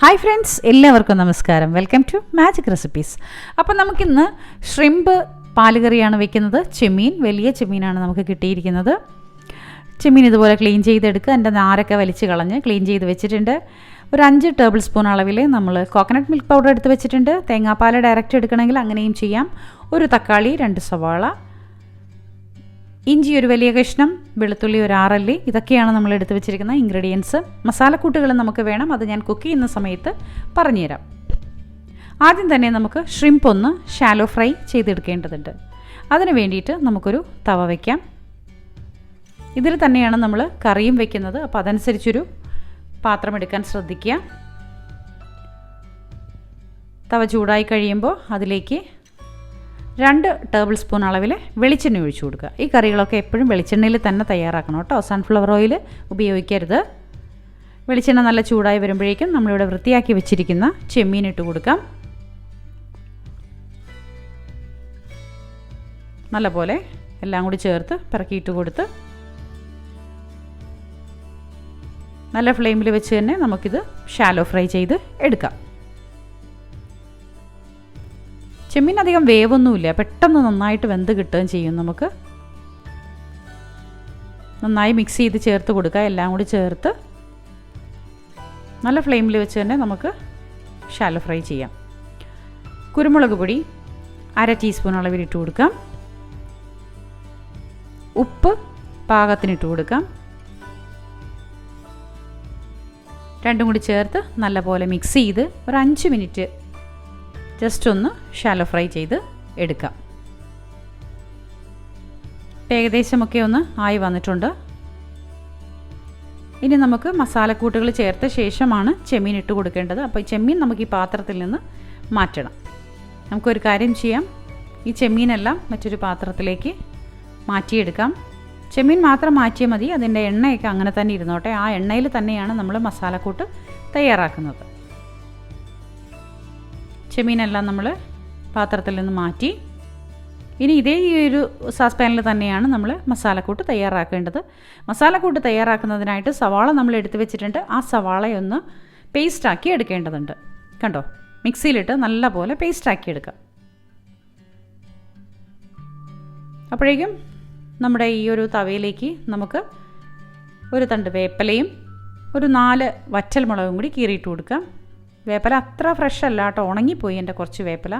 Hi friends, എല്ലാവർക്കും നമസ്കാരം. Welcome to magic recipes. അപ്പോൾ നമുക്കിന്ന് ഷ്രിമ്പ് പാലുകറിയാണ് വെക്കുന്നത്. ചെമ്മീൻ, വലിയ ചെമ്മീനാണ് നമുക്ക് കിട്ടിയിരിക്കുന്നത്. ചെമ്മീൻ ഇതുപോലെ ക്ലീൻ ചെയ്തെടുക്കുക. എൻ്റെ നാരൊക്കെ വലിച്ച് കളഞ്ഞ് ക്ലീൻ ചെയ്ത് വെച്ചിട്ടുണ്ട്. ഒരു 5 ടേബിൾ സ്പൂൺ അളവിൽ നമ്മൾ കോക്കനട്ട് മിൽക്ക് പൗഡർ എടുത്ത് വെച്ചിട്ടുണ്ട്. തേങ്ങാപ്പാൽ ഡയറക്റ്റ് എടുക്കണമെങ്കിൽ അങ്ങനെയും ചെയ്യാം. ഒരു തക്കാളി, 2 സവാള, ഇഞ്ചി ഒരു വലിയ കഷ്ണം, വെളുത്തുള്ളി ഒരു 6 അല്ലി. ഇതൊക്കെയാണ് നമ്മൾ എടുത്ത് വെച്ചിരിക്കുന്ന ഇൻഗ്രീഡിയൻസ്. മസാലക്കൂട്ടുകൾ നമുക്ക് വേണം, അത് ഞാൻ കുക്ക് ചെയ്യുന്ന സമയത്ത് പറഞ്ഞുതരാം. ആദ്യം തന്നെ നമുക്ക് ഷ്രിംപ് ഒന്ന് ഷാലോ ഫ്രൈ ചെയ്തെടുക്കേണ്ടതുണ്ട്. അതിന് വേണ്ടിയിട്ട് നമുക്കൊരു തവ വയ്ക്കാം. ഇതിൽ തന്നെയാണ് നമ്മൾ കറിയും വെക്കുന്നത്, അപ്പോൾ അതനുസരിച്ചൊരു പാത്രം എടുക്കാൻ ശ്രദ്ധിക്കുക. തവ ചൂടായി കഴിയുമ്പോൾ അതിലേക്ക് 2 ടേബിൾ സ്പൂൺ അളവിൽ വെളിച്ചെണ്ണ ഒഴിച്ചു കൊടുക്കുക. ഈ കറികളൊക്കെ എപ്പോഴും വെളിച്ചെണ്ണയിൽ തന്നെ തയ്യാറാക്കണം കേട്ടോ, സൺഫ്ലവർ ഓയിൽ ഉപയോഗിക്കരുത്. വെളിച്ചെണ്ണ നല്ല ചൂടായി വരുമ്പോഴേക്കും നമ്മളിവിടെ വൃത്തിയാക്കി വെച്ചിരിക്കുന്ന ചെമ്മീൻ ഇട്ട് കൊടുക്കാം. നല്ലപോലെ എല്ലാം കൂടി ചേർത്ത് പിറക്കിയിട്ട് കൊടുത്ത് നല്ല ഫ്ലെയിമിൽ വെച്ച് തന്നെ നമുക്കിത് ഷാലോ ഫ്രൈ ചെയ്ത് എടുക്കാം. ചെമ്മീൻ അധികം വേവൊന്നുമില്ല, പെട്ടെന്ന് നന്നായിട്ട് വെന്ത് കിട്ടുകയും ചെയ്യും. നമുക്ക് നന്നായി മിക്സ് ചെയ്ത് ചേർത്ത് കൊടുക്കുക. എല്ലാം കൂടി ചേർത്ത് നല്ല ഫ്ലെയിമിൽ വെച്ച് തന്നെ നമുക്ക് ഷാലോ ഫ്രൈ ചെയ്യാം. കുരുമുളക് പൊടി 1/2 ടീസ്പൂൺ അളവിൽ ഇട്ട് കൊടുക്കാം. ഉപ്പ് പാകത്തിനിട്ട് കൊടുക്കാം. രണ്ടും കൂടി ചേർത്ത് നല്ലപോലെ മിക്സ് ചെയ്ത് ഒരു 5 മിനിറ്റ് ജസ്റ്റ് ഒന്ന് ഷാലോ ഫ്രൈ ചെയ്ത് എടുക്കാം. ഏകദേശമൊക്കെ ഒന്ന് ആയി വന്നിട്ടുണ്ട്. ഇനി നമുക്ക് മസാലക്കൂട്ടുകൾ ചേർത്ത ശേഷമാണ് ചെമ്മീൻ ഇട്ട് കൊടുക്കേണ്ടത്. അപ്പോൾ ഈ ചെമ്മീൻ നമുക്ക് ഈ പാത്രത്തിൽ നിന്ന് മാറ്റണം. നമുക്കൊരു കാര്യം ചെയ്യാം, ഈ ചെമ്മീനെല്ലാം മറ്റൊരു പാത്രത്തിലേക്ക് മാറ്റിയെടുക്കാം. ചെമ്മീൻ മാത്രം മാറ്റിയാൽ മതി, അതിൻ്റെ എണ്ണയൊക്കെ അങ്ങനെ തന്നെ ഇരുന്നോട്ടെ. ആ എണ്ണയിൽ തന്നെയാണ് നമ്മൾ മസാലക്കൂട്ട് തയ്യാറാക്കുന്നത്. ചെമ്മീനെല്ലാം നമ്മൾ പാത്രത്തിൽ നിന്ന് മാറ്റി. ഇനി ഇതേ ഈ ഒരു സാസ് പാനിൽ തന്നെയാണ് നമ്മൾ മസാലക്കൂട്ട് തയ്യാറാക്കേണ്ടത്. മസാലക്കൂട്ട് തയ്യാറാക്കുന്നതിനായിട്ട് സവാള നമ്മൾ എടുത്ത് വെച്ചിട്ടുണ്ട്. ആ സവാളയൊന്ന് പേസ്റ്റാക്കി എടുക്കേണ്ടതുണ്ട്. കണ്ടോ, മിക്സിയിലിട്ട് നല്ലപോലെ പേസ്റ്റാക്കി എടുക്കാം. അപ്പോഴേക്കും നമ്മുടെ ഈ ഒരു തവയിലേക്ക് നമുക്ക് ഒരു തണ്ട് വേപ്പിലയും ഒരു 4 വറ്റൽമുളകും കൂടി കീറിയിട്ട് കൊടുക്കാം. വേപ്പില അത്ര ഫ്രഷ് അല്ല കേട്ടോ, ഉണങ്ങിപ്പോയി എൻ്റെ കുറച്ച് വേപ്പില.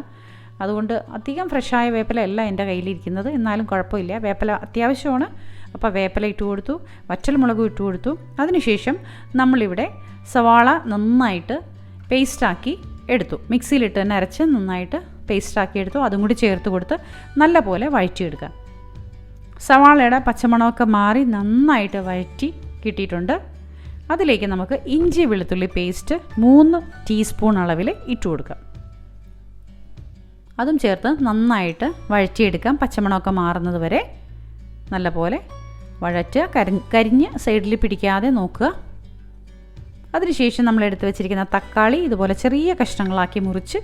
അതുകൊണ്ട് അധികം ഫ്രഷായ വേപ്പില അല്ല എൻ്റെ കയ്യിലിരിക്കുന്നത്, എന്നാലും കുഴപ്പമില്ല. വേപ്പില അത്യാവശ്യമാണ്. അപ്പോൾ വേപ്പില ഇട്ട് കൊടുത്തു, വറ്റൽമുളകും ഇട്ട് കൊടുത്തു. അതിനുശേഷം നമ്മളിവിടെ സവാള നന്നായിട്ട് പേസ്റ്റാക്കി എടുത്തു. മിക്സിയിലിട്ട് തന്നെ അരച്ച് നന്നായിട്ട് പേസ്റ്റാക്കി എടുത്തു. അതും കൂടി ചേർത്ത് കൊടുത്ത് നല്ലപോലെ വഴറ്റിയെടുക്കാം. സവാളയുടെ പച്ചമണമൊക്കെ മാറി നന്നായിട്ട് വഴറ്റി കിട്ടിയിട്ടുണ്ട്. അതിലേക്ക് നമുക്ക് ഇഞ്ചി വെളുത്തുള്ളി പേസ്റ്റ് 3 ടീസ്പൂൺ അളവിൽ ഇട്ട് കൊടുക്കാം. അതും ചേർത്ത് നന്നായിട്ട് വഴറ്റിയെടുക്കാം. പച്ചമണമൊക്കെ മാറുന്നത് വരെ നല്ലപോലെ വഴറ്റുക. കരിഞ്ഞ് സൈഡിൽ പിടിക്കാതെ നോക്കുക. അതിനുശേഷം നമ്മൾ എടുത്ത് വെച്ചിരിക്കുന്ന തക്കാളി ഇതുപോലെ ചെറിയ കഷ്ണങ്ങളാക്കി മുറിച്ച്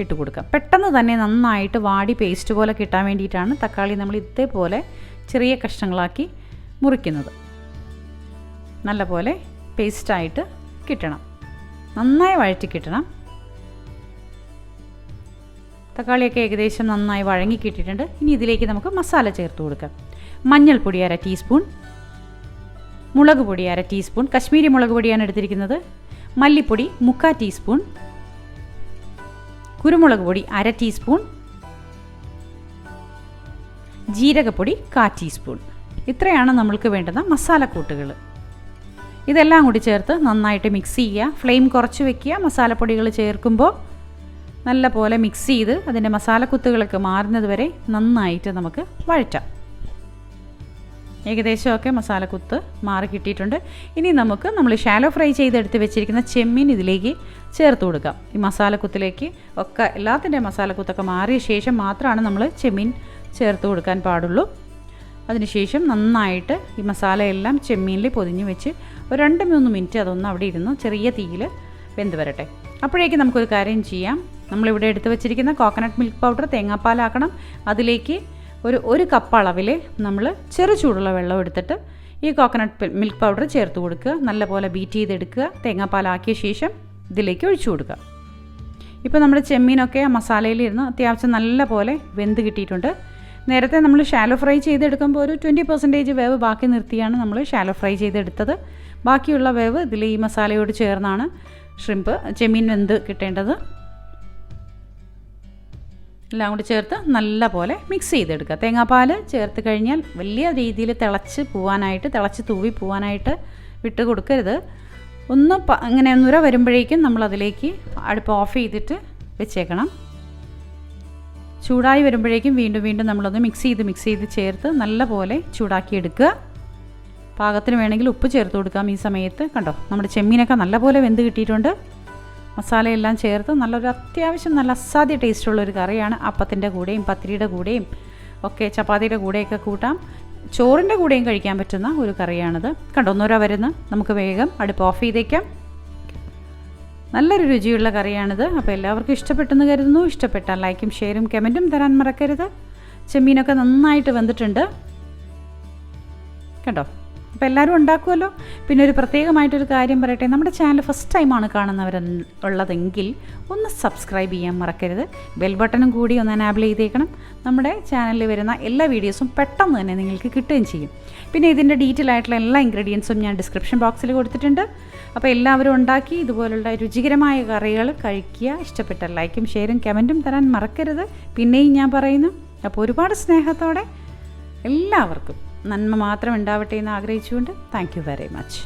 ഇട്ട് കൊടുക്കാം. പെട്ടെന്ന് തന്നെ നന്നായിട്ട് വാടി പേസ്റ്റ് പോലെ കിട്ടാൻ വേണ്ടിയിട്ടാണ് തക്കാളി നമ്മൾ ഇതേപോലെ ചെറിയ കഷ്ണങ്ങളാക്കി മുറിക്കുന്നത്. നല്ലപോലെ പേസ്റ്റായിട്ട് കിട്ടണം, നന്നായി വഴറ്റി കിട്ടണം. തക്കാളിയൊക്കെ ഏകദേശം നന്നായി വഴങ്ങി കിട്ടിയിട്ടുണ്ട്. ഇനി ഇതിലേക്ക് നമുക്ക് മസാല ചേർത്ത് കൊടുക്കാം. മഞ്ഞൾപ്പൊടി 1/2 ടീസ്പൂൺ, മുളക് പൊടി 1/2 ടീസ്പൂൺ, കശ്മീരി മുളക് പൊടിയാണ് എടുത്തിരിക്കുന്നത്. മല്ലിപ്പൊടി 3/4 ടീസ്പൂൺ, കുരുമുളക് പൊടി 1/2 ടീസ്പൂൺ, ജീരകപ്പൊടി 1/4 ടീസ്പൂൺ. ഇത്രയാണ് നമ്മൾക്ക് വേണ്ടുന്ന മസാലക്കൂട്ടുകൾ. ഇതെല്ലാം കൂടി ചേർത്ത് നന്നായിട്ട് മിക്സ് ചെയ്യുക. ഫ്ലെയിം കുറച്ച് വയ്ക്കുക. മസാലപ്പൊടികൾ ചേർക്കുമ്പോൾ നല്ല പോലെ മിക്സ് ചെയ്ത് അതിൻ്റെ മസാലക്കുത്തുകളൊക്കെ മാറുന്നത് വരെ നന്നായിട്ട് നമുക്ക് വഴറ്റാം. ഏകദേശമൊക്കെ മസാലക്കുത്ത് മാറി കിട്ടിയിട്ടുണ്ട്. ഇനി നമുക്ക് നമ്മൾ ഷാലോ ഫ്രൈ ചെയ്തെടുത്ത് വെച്ചിരിക്കുന്ന ചെമ്മീൻ ഇതിലേക്ക് ചേർത്ത് കൊടുക്കാം. ഈ മസാലക്കുത്തിലേക്ക് ഒക്കെ എല്ലാത്തിൻ്റെ മസാലക്കുത്തൊക്കെ മാറിയ ശേഷം മാത്രമാണ് നമ്മൾ ചെമ്മീൻ ചേർത്ത് കൊടുക്കാൻ പാടുള്ളൂ. അതിനുശേഷം നന്നായിട്ട് ഈ മസാലയെല്ലാം ചെമ്മീനിൽ പൊതിഞ്ഞ് വെച്ച് ഒരു 2-3 മിനിറ്റ് അതൊന്ന് അവിടെ ഇരുന്ന് ചെറിയ തീയിൽ വെന്ത് വരട്ടെ. അപ്പോഴേക്കും നമുക്കൊരു കാര്യം ചെയ്യാം. നമ്മളിവിടെ എടുത്ത് വെച്ചിരിക്കുന്ന കോക്കനട്ട് മിൽക്ക് പൗഡർ തേങ്ങാപ്പാലാക്കണം. അതിലേക്ക് ഒരു കപ്പ് അളവിൽ നമ്മൾ ചെറു ചൂടുള്ള വെള്ളം എടുത്തിട്ട് ഈ കോക്കനട്ട് മിൽക്ക് പൗഡർ ചേർത്ത് കൊടുക്കുക. നല്ലപോലെ ബീറ്റ് ചെയ്തെടുക്കുക. തേങ്ങാപ്പാലാക്കിയ ശേഷം ഇതിലേക്ക് ഒഴിച്ചു കൊടുക്കുക. ഇപ്പോൾ നമ്മുടെ ചെമ്മീനൊക്കെ ആ മസാലയിലിരുന്ന് അത്യാവശ്യം നല്ല പോലെ വെന്ത് കിട്ടിയിട്ടുണ്ട്. നേരത്തെ നമ്മൾ ഷാലോ ഫ്രൈ ചെയ്തെടുക്കുമ്പോൾ ഒരു 20% വേവ് ബാക്കി നിർത്തിയാണ് നമ്മൾ ഷാലോ ഫ്രൈ ചെയ്തെടുത്തത്. ബാക്കിയുള്ള വേവ് ഇതിൽ ഈ മസാലയോട് ചേർന്നാണ് ചെമ്മീൻ വെന്ത് കിട്ടേണ്ടത്. എല്ലാം കൂടി ചേർത്ത് നല്ല പോലെ മിക്സ് ചെയ്തെടുക്കുക. തേങ്ങാപ്പാൽ ചേർത്ത് കഴിഞ്ഞാൽ വലിയ രീതിയിൽ തിളച്ച് തൂവി പോവാനായിട്ട് വിട്ട് കൊടുക്കരുത്. അങ്ങനെ നുര വരുമ്പോഴേക്കും നമ്മളതിലേക്ക് അടുപ്പ് ഓഫ് ചെയ്തിട്ട് വെച്ചേക്കണം. ചൂടായി വരുമ്പോഴേക്കും വീണ്ടും നമ്മളൊന്ന് മിക്സ് ചെയ്ത് ചേർത്ത് നല്ല പോലെ ചൂടാക്കിയെടുക്കുക. പാകത്തിന് വേണമെങ്കിൽ ഉപ്പ് ചേർത്ത് കൊടുക്കാം ഈ സമയത്ത്. കണ്ടോ, നമ്മുടെ ചെമ്മീനൊക്കെ നല്ലപോലെ വെന്ത് കിട്ടിയിട്ടുണ്ട്. മസാലയെല്ലാം ചേർത്ത് നല്ലൊരു അത്യാവശ്യം നല്ല അസാധ്യ ടേസ്റ്റുള്ളൊരു കറിയാണ്. അപ്പത്തിൻ്റെ കൂടെയും പത്തിരിയുടെ കൂടെയും ഒക്കെ ചപ്പാത്തിയുടെ കൂടെയൊക്കെ കൂട്ടാം. ചോറിൻ്റെ കൂടെയും കഴിക്കാൻ പറ്റുന്ന ഒരു കറിയാണിത്. കണ്ടോ, നുര വരുന്ന നമുക്ക് വേഗം അടുപ്പ് ഓഫ് ചെയ്തേക്കാം. നല്ലൊരു രുചിയുള്ള കറിയാണിത്. അപ്പോൾ എല്ലാവർക്കും ഇഷ്ടപ്പെട്ടെന്ന് കരുതുന്നു. ഇഷ്ടപ്പെട്ടാൽ ലൈക്കും ഷെയറും കമൻറ്റും തരാൻ മറക്കരുത്. ചെമ്മീനൊക്കെ നന്നായിട്ട് വെന്തിട്ടുണ്ട് കേട്ടോ. അപ്പോൾ എല്ലാവരും ഉണ്ടാക്കുമല്ലോ. പിന്നെ ഒരു പ്രത്യേകമായിട്ടൊരു കാര്യം പറയട്ടെ, നമ്മുടെ ചാനൽ ഫസ്റ്റ് ടൈമാണ് കാണുന്നവരുള്ളതെങ്കിൽ ഒന്ന് സബ്സ്ക്രൈബ് ചെയ്യാൻ മറക്കരുത്. ബെൽ ബട്ടണും കൂടി ഒന്ന് എനാബിൾ ചെയ്തേക്കണം. നമ്മുടെ ചാനലിൽ വരുന്ന എല്ലാ വീഡിയോസും പെട്ടെന്ന് തന്നെ നിങ്ങൾക്ക് കിട്ടുകയും ചെയ്യും. പിന്നെ ഇതിൻ്റെ ഡീറ്റെയിൽ ആയിട്ടുള്ള എല്ലാ ഇൻഗ്രീഡിയൻസും ഞാൻ ഡിസ്ക്രിപ്ഷൻ ബോക്സിൽ കൊടുത്തിട്ടുണ്ട്. അപ്പോൾ എല്ലാവരും ഉണ്ടാക്കി ഇതുപോലുള്ള രുചികരമായ കറികൾ കഴിക്കുക. ഇഷ്ടപ്പെട്ട ലൈക്കും ഷെയറും കമൻറ്റും തരാൻ മറക്കരുത്. പിന്നെയും ഞാൻ പറയുന്നു, അപ്പോൾ ഒരുപാട് സ്നേഹത്തോടെ എല്ലാവർക്കും നന്മ മാത്രം ഉണ്ടാവട്ടെ എന്ന് ആഗ്രഹിച്ചുകൊണ്ട് താങ്ക് യു വെരി മച്ച്.